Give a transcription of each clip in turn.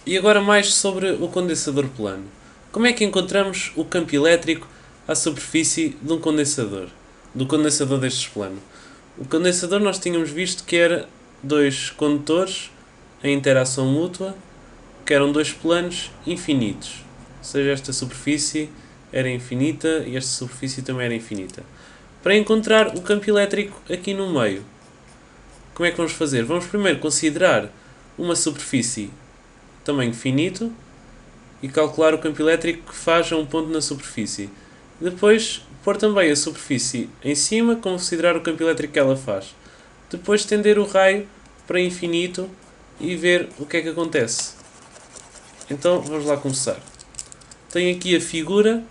E agora mais sobre o condensador plano. Como é que encontramos o campo elétrico à superfície de um condensador? Do condensador destes plano. O condensador nós tínhamos visto que era dois condutores em interação mútua, que eram dois planos infinitos. Ou seja, esta superfície era infinita e esta superfície também era infinita. Para encontrar o campo elétrico aqui no meio, como é que vamos fazer? Vamos primeiro considerar uma superfície tamanho finito e calcular o campo elétrico que faz a um ponto na superfície. Depois, pôr também a superfície em cima, considerar o campo elétrico que ela faz. Depois, estender o raio para infinito e ver o que é que acontece. Então, vamos lá começar. Tenho aqui a figura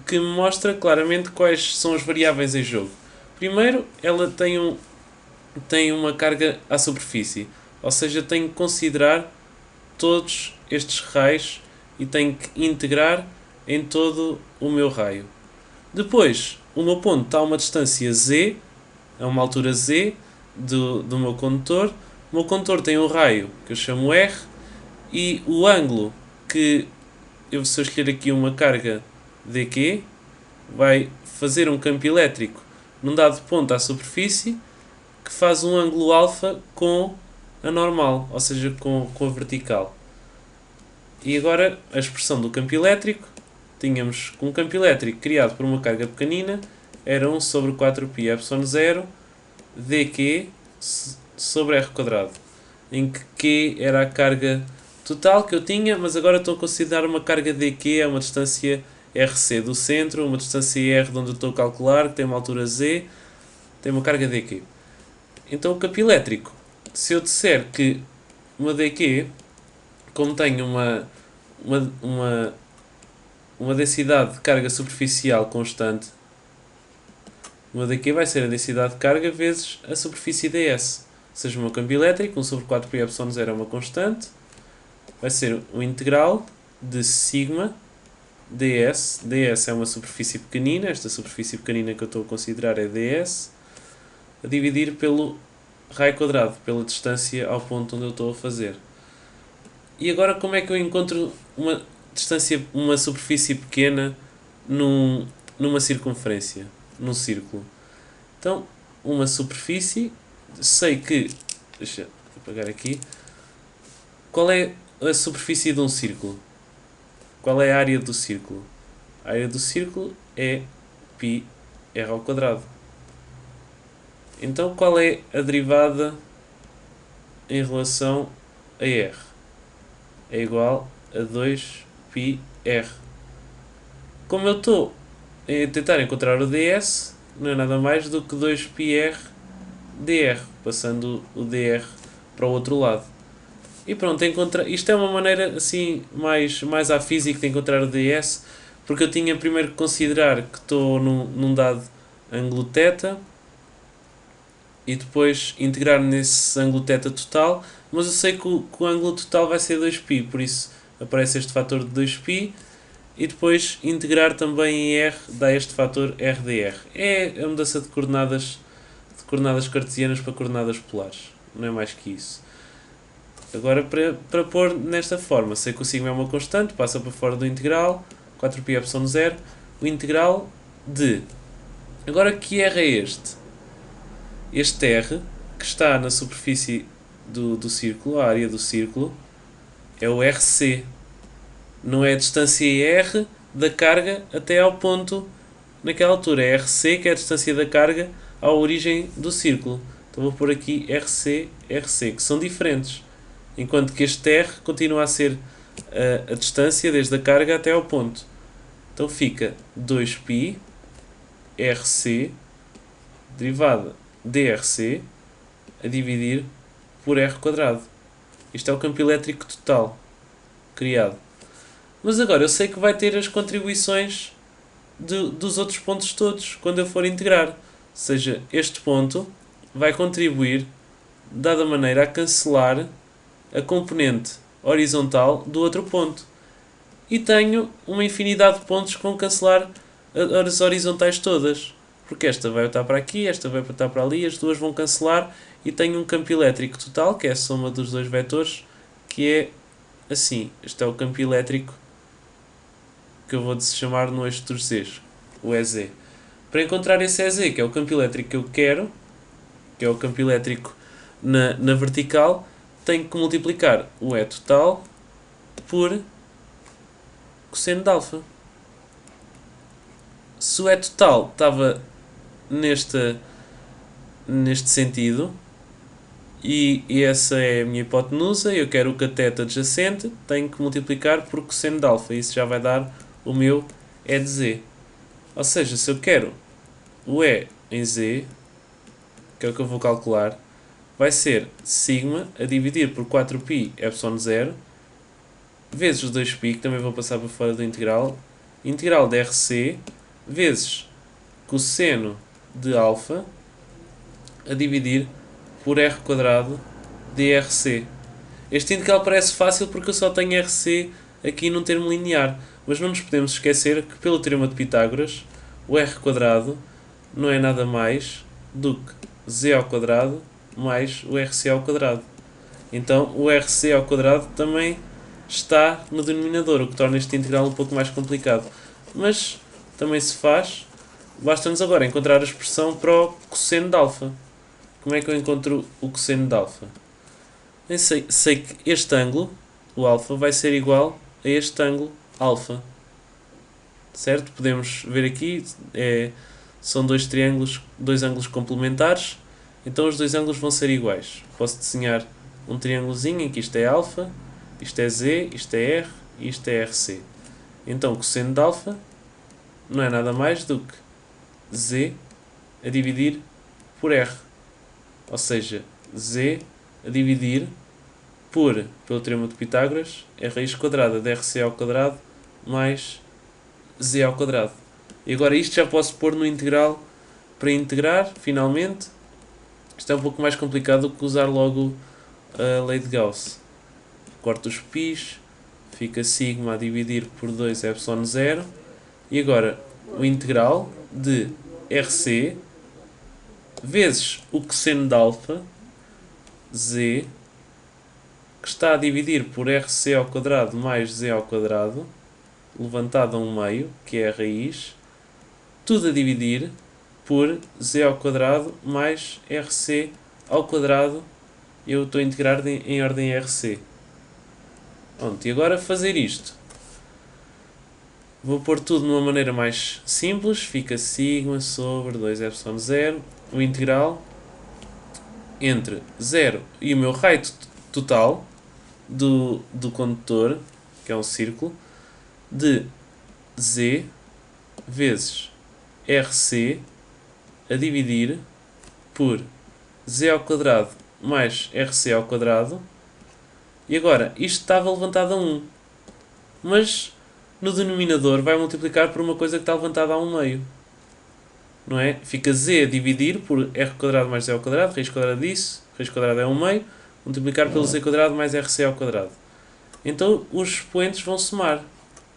que me mostra claramente quais são as variáveis em jogo. Primeiro, ela tem uma carga à superfície, ou seja, tenho que considerar todos estes raios e tenho que integrar em todo o meu raio. Depois, o meu ponto está a uma distância z, a uma altura z do meu condutor. O meu condutor tem um raio que eu chamo r e o ângulo que se eu escolher aqui uma carga dq vai fazer um campo elétrico num dado ponto à superfície que faz um ângulo alfa com a normal, ou seja, com a vertical. E agora a expressão do campo elétrico, tínhamos um campo elétrico criado por uma carga pequenina, era 1 sobre 4πε0 dq sobre r², em que q era a carga total que eu tinha, mas agora estou a considerar uma carga dq a uma distância rc do centro, uma distância r de onde eu estou a calcular, que tem uma altura z, tem uma carga dq. Então o campo elétrico, se eu disser que uma dq, como tem uma densidade de carga superficial constante, uma daqui vai ser a densidade de carga vezes a superfície ds. Ou seja, o meu campo elétrico, 1 sobre 4πε0 é uma constante, vai ser o integral de sigma ds. ds é uma superfície pequenina, esta superfície pequenina que eu estou a considerar é ds, a dividir pelo raio quadrado, pela distância ao ponto onde eu estou a fazer. E agora como é que eu encontro uma superfície pequena numa circunferência, num círculo? Então, uma superfície, sei que, deixa eu apagar aqui, qual é a superfície de um círculo? Qual é a área do círculo? A área do círculo é πr ao quadrado. Então, qual é a derivada em relação a r? É igual a 2πr. Como eu estou a tentar encontrar o ds, não é nada mais do que 2πr dr, passando o dr para o outro lado. E pronto, isto é uma maneira assim mais à física de encontrar o ds, porque eu tinha primeiro que considerar que estou num dado ângulo θ e depois integrar nesse ângulo θ total, mas eu sei que o ângulo total vai ser 2π, por isso aparece este fator de 2π e depois integrar também em r dá este fator rdr. É a mudança de coordenadas cartesianas para coordenadas polares, não é mais que isso. Agora para pôr nesta forma, sei que o sigma é uma constante, passa para fora do integral, 4πε0, o integral de... Agora que r é este? Este r, que está na superfície do círculo, a área do círculo, é o rc. Não é a distância r da carga até ao ponto naquela altura. É rc, que é a distância da carga à origem do círculo. Então vou pôr aqui rc, rc, que são diferentes. Enquanto que este r continua a ser a distância desde a carga até ao ponto. Então fica 2π rc derivada drc a dividir por r². Isto é o campo elétrico total criado. Mas agora eu sei que vai ter as contribuições dos outros pontos todos quando eu for integrar. Ou seja, este ponto vai contribuir, dada maneira, a cancelar a componente horizontal do outro ponto. E tenho uma infinidade de pontos que vão cancelar as horizontais todas. Porque esta vai estar para aqui, esta vai estar para ali, as duas vão cancelar e tenho um campo elétrico total, que é a soma dos dois vetores, que é assim. Este é o campo elétrico que eu vou chamar no eixo dos Z's, o EZ. Para encontrar esse EZ, que é o campo elétrico que eu quero, que é o campo elétrico na vertical, tenho que multiplicar o E total por cosseno de alfa. Se o E total estava neste sentido, e essa é a minha hipotenusa, eu quero o cateto adjacente, tenho que multiplicar por cosseno de alfa, isso já vai dar o meu E de Z. Ou seja, se eu quero o E em Z, que é o que eu vou calcular, vai ser sigma a dividir por 4π epsilon 0 vezes os 2π, que também vou passar para fora do integral de RC, vezes cosseno de alfa a dividir por r² de RC. Este integral parece fácil porque eu só tenho RC aqui num termo linear, mas não nos podemos esquecer que pelo teorema de Pitágoras o r² não é nada mais do que z² mais o RC². Então o RC² também está no denominador, o que torna este integral um pouco mais complicado. Mas também se faz. Basta-nos agora encontrar a expressão para o cosseno de alfa. Como é que eu encontro o cosseno de alfa? Eu sei que este ângulo, o alfa, vai ser igual a este ângulo alfa. Certo? Podemos ver aqui, são dois ângulos complementares, então os dois ângulos vão ser iguais. Posso desenhar um triângulozinho em que isto é alfa, isto é z, isto é r e isto é rc. Então o cosseno de alfa não é nada mais do que z a dividir por r. Ou seja, z a dividir pelo teorema de Pitágoras, é a raiz quadrada de RC² mais z². E agora isto já posso pôr no integral para integrar, finalmente. Isto é um pouco mais complicado do que usar logo a lei de Gauss. Corto os π's, fica sigma a dividir por 2 epsilon 0. E agora o integral de RC vezes o cosseno de alfa, z, que está a dividir por RC² mais z², levantado a 1/2, que é a raiz, tudo a dividir por z² mais RC². Eu estou a integrar em ordem RC. Pronto, e agora fazer isto. Vou pôr tudo de uma maneira mais simples. Fica sigma sobre 2 epsilon 0, o integral entre 0 e o meu raio total do condutor, que é um círculo, de z vezes RC a dividir por z² mais RC². E agora, isto estava levantado a 1. Mas no denominador vai multiplicar por uma coisa que está levantada a 1/2. Não é? Fica z a dividir por r² mais z², raiz quadrada disso, raiz quadrada é 1/2, multiplicar pelo z² mais RC². Então os expoentes vão somar.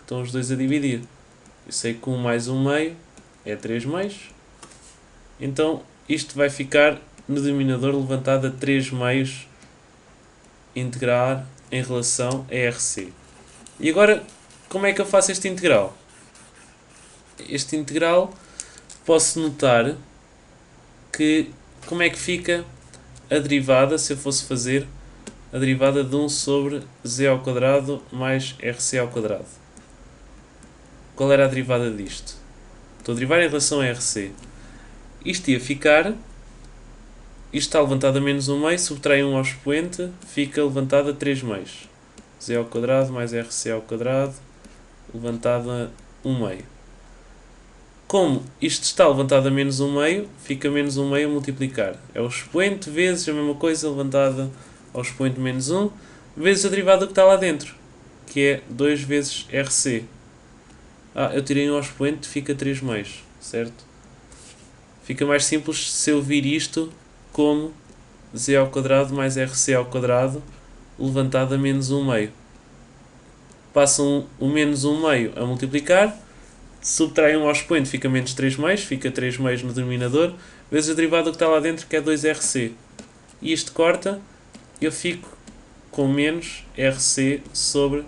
Estão os dois a dividir. Eu sei que 1 mais 1/2 é 3/2. Então isto vai ficar no denominador levantado a 3/2 integrar em relação a RC. E agora, como é que eu faço este integral? Este integral, posso notar que como é que fica a derivada, se eu fosse fazer a derivada de 1 sobre z² mais RC². Qual era a derivada disto? Estou a derivar em relação a RC. Isto ia ficar... Isto está levantado a menos 1/2, subtrai 1 ao expoente, fica levantado a 3/2. z² mais RC² levantado a 1/2. Como isto está levantado a menos 1/2, fica menos 1/2 a multiplicar. É o expoente vezes a mesma coisa levantada ao expoente menos 1, vezes a derivada que está lá dentro, que é 2 vezes RC. Eu tirei 1 ao expoente, fica 3/2, certo? Fica mais simples se eu vir isto como z² mais RC² levantado a menos 1/2. Passam o menos 1/2 a multiplicar, subtrai 1 ao expoente, fica menos 3/2, fica 3/2 no denominador, vezes a derivada que está lá dentro, que é 2RC. E isto corta, eu fico com menos RC sobre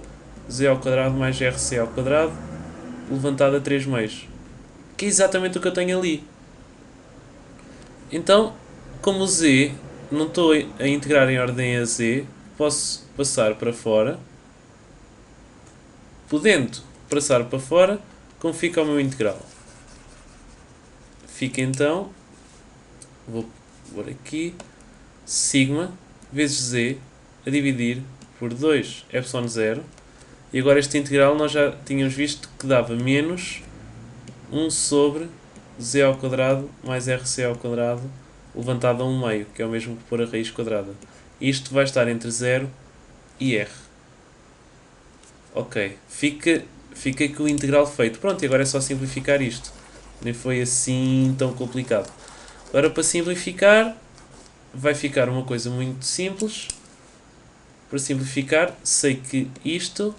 Z ao quadrado mais RC ao quadrado levantado a 3 meios. Que é exatamente o que eu tenho ali. Então, como o Z não estou a integrar em ordem a Z, posso passar para fora, podendo passar para fora, como fica o meu integral. Fica então, vou pôr aqui, sigma vezes Z a dividir por 2 epsilon 0, e agora este integral nós já tínhamos visto que dava menos 1 sobre Z ao quadrado mais RC ao quadrado levantado a 1 meio, que é o mesmo que pôr a raiz quadrada. Isto vai estar entre 0 e R. Ok, fica com o integral feito. Pronto, e agora é só simplificar isto. Nem foi assim tão complicado. Agora, para simplificar, vai ficar uma coisa muito simples. Para simplificar, sei que isto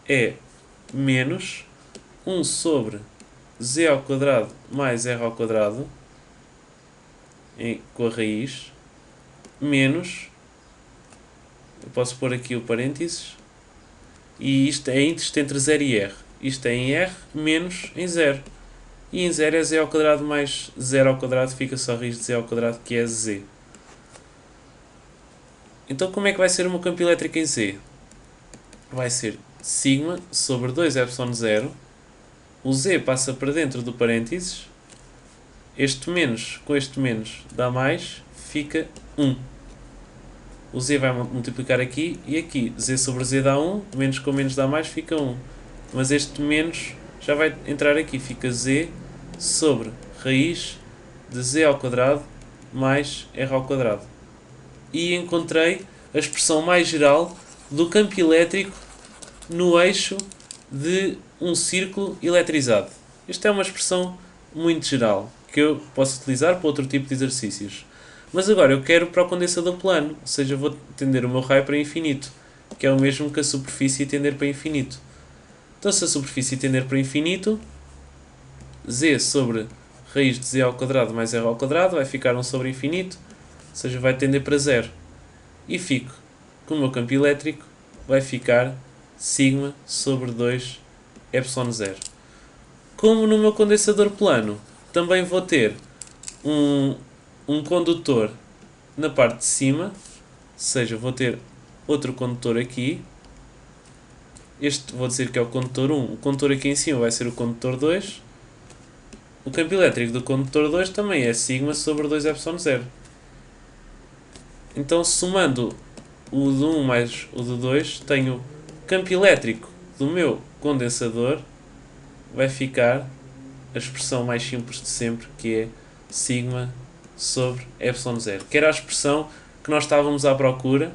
é menos 1 sobre Z ao quadrado mais R ao quadrado com a raiz, menos, eu posso pôr aqui o parênteses, e isto é entre 0 e R. Isto é em R menos em 0. E em 0 é Z ao quadrado mais 0 ao quadrado, fica só a raiz de Z ao quadrado, que é Z. Então como é que vai ser o meu campo elétrico em Z? Vai ser sigma sobre 2 epsilon 0. O Z passa para dentro do parênteses. Este menos com este menos dá mais, fica 1. O Z vai multiplicar aqui e aqui. Z sobre Z dá 1, menos com menos dá mais, fica 1. Mas este menos já vai entrar aqui, fica Z sobre raiz de Z ao quadrado mais R ao quadrado. E encontrei a expressão mais geral do campo elétrico no eixo de um círculo eletrizado. Esta é uma expressão muito geral, que eu posso utilizar para outro tipo de exercícios. Mas agora eu quero para o condensador plano, ou seja, vou tender o meu raio para infinito, que é o mesmo que a superfície tender para infinito. Então, se a superfície tender para infinito, Z sobre raiz de Z ao quadrado mais R ao quadrado vai ficar 1 sobre infinito, ou seja, vai tender para 0. E fico com o meu campo elétrico, vai ficar sigma sobre 2 epsilon 0. Como no meu condensador plano, também vou ter um condutor na parte de cima, ou seja, vou ter outro condutor aqui. Este vou dizer que é o condutor 1. O condutor aqui em cima vai ser o condutor 2. O campo elétrico do condutor 2 também é sigma sobre 2 epsilon 0. Então, somando o de 1 mais o de 2, tenho campo elétrico do meu condensador, vai ficar a expressão mais simples de sempre, que é sigma sobre epsilon 0, que era a expressão que nós estávamos à procura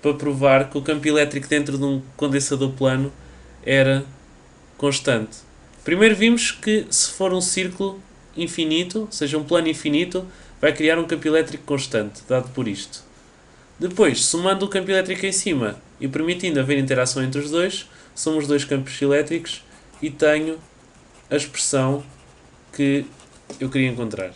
para provar que o campo elétrico dentro de um condensador plano era constante. Primeiro vimos que se for um círculo infinito, ou seja, um plano infinito, vai criar um campo elétrico constante, dado por isto. Depois, somando o campo elétrico em cima e permitindo haver interação entre os dois, somo os dois campos elétricos e tenho a expressão que eu queria encontrar.